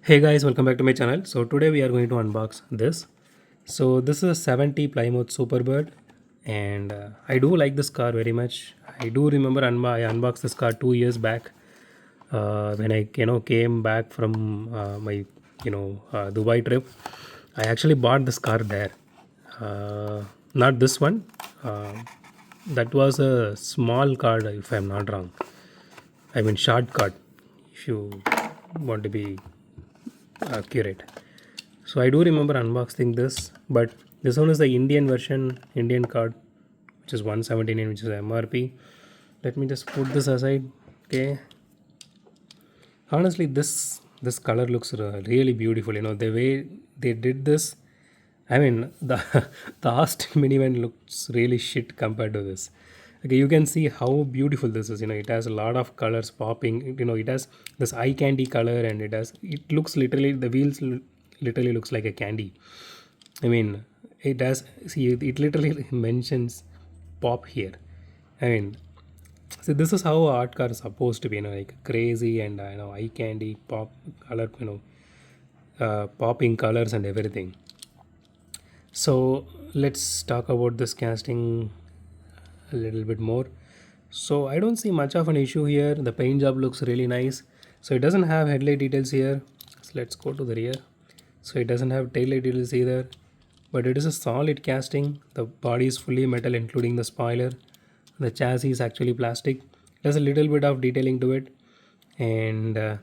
Hey guys, welcome back to my channel. So today we are going to unbox this. So this is a 70 Plymouth Superbird, and I do like this car very much. I do remember I unboxed this car 2 years back when I came back from my Dubai trip. I actually bought this car there. Not this one. That was a small card, if I'm not wrong. I mean short card, if you want to be accurate. So I do remember unboxing this, but this one is the Indian version, Indian card, which is 179, which is MRP. Let me just put this aside. Okay. Honestly, this color looks really beautiful. The way they did this. I mean, the the Austin minivan looks really shit compared to this. Okay, you can see how beautiful this is. It has a lot of colors popping. It has this eye candy color, and it looks literally, the wheels literally looks like a candy. I mean, it has, see, it literally mentions pop here. I mean, so this is how a art car is supposed to be, like crazy and eye candy, pop color, popping colors and everything. So let's talk about this casting a little bit more. So I don't see much of an issue here. The paint job looks really nice. So it doesn't have headlight details here. So let's go to the rear. So it doesn't have tail light details either, but it is a solid casting. The body is fully metal including the spoiler. The chassis is actually plastic. There's a little bit of detailing to it, and the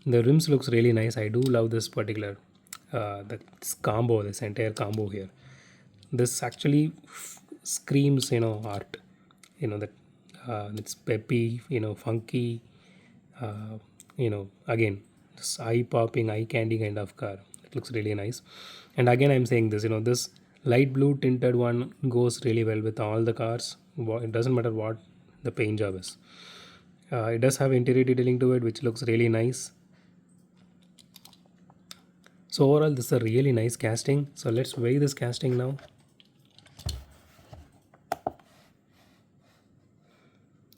rims looks really nice. I do love this particular this combo, this entire combo here. This actually screams art. That it's peppy, funky, again, this eye popping, eye candy kind of car. It looks really nice. And again, I'm saying this, this light blue tinted one goes really well with all the cars. It doesn't matter what the paint job is. It does have interior detailing to it, which looks really nice. So overall, this is a really nice casting. So let's weigh this casting now.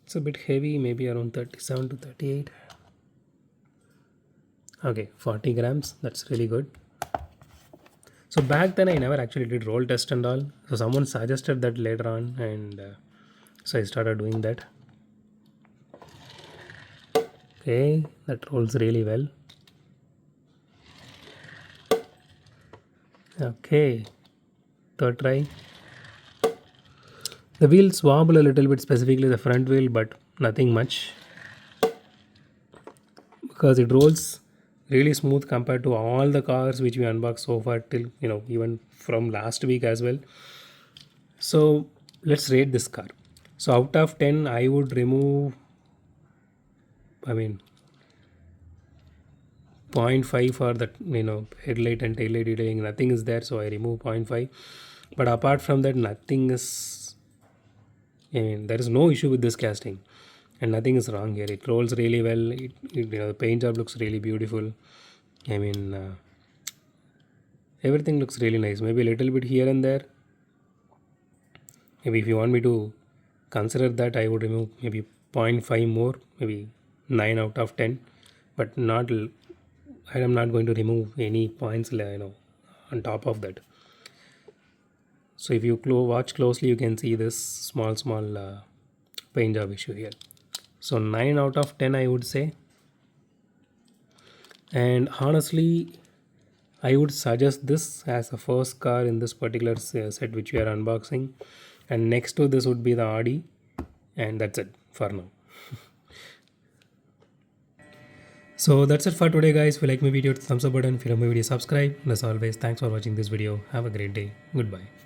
It's a bit heavy, maybe around 37 to 38. Okay, 40 grams. That's really good. So back then I never actually did roll test and all. So someone suggested that later on, and so I started doing that. Okay, that rolls really well. Okay, third try. The wheels wobble a little bit, specifically the front wheel, but nothing much, because it rolls really smooth compared to all the cars which we unboxed so far, till even from last week as well. So let's rate this car. So out of 10 I would remove, I mean, 0.5 for that, headlight and tail light detailing. Nothing is there, so I remove 0.5. But apart from that, nothing is, I mean, there is no issue with this casting, and nothing is wrong here. It rolls really well. The paint job looks really beautiful. I mean, everything looks really nice. Maybe a little bit here and there. Maybe if you want me to consider that, I would remove maybe 0.5 more, maybe 9 out of 10, but not. I am not going to remove any points, on top of that. So if you watch closely, you can see this small paint job issue here. So 9 out of 10 I would say. And honestly, I would suggest this as a first car in this particular set which we are unboxing. And next to this would be the Audi, and that's it for now. So that's it for today, guys. If you like my video, hit the thumbs up button. If you like my video, subscribe. And as always, thanks for watching this video. Have a great day. Goodbye.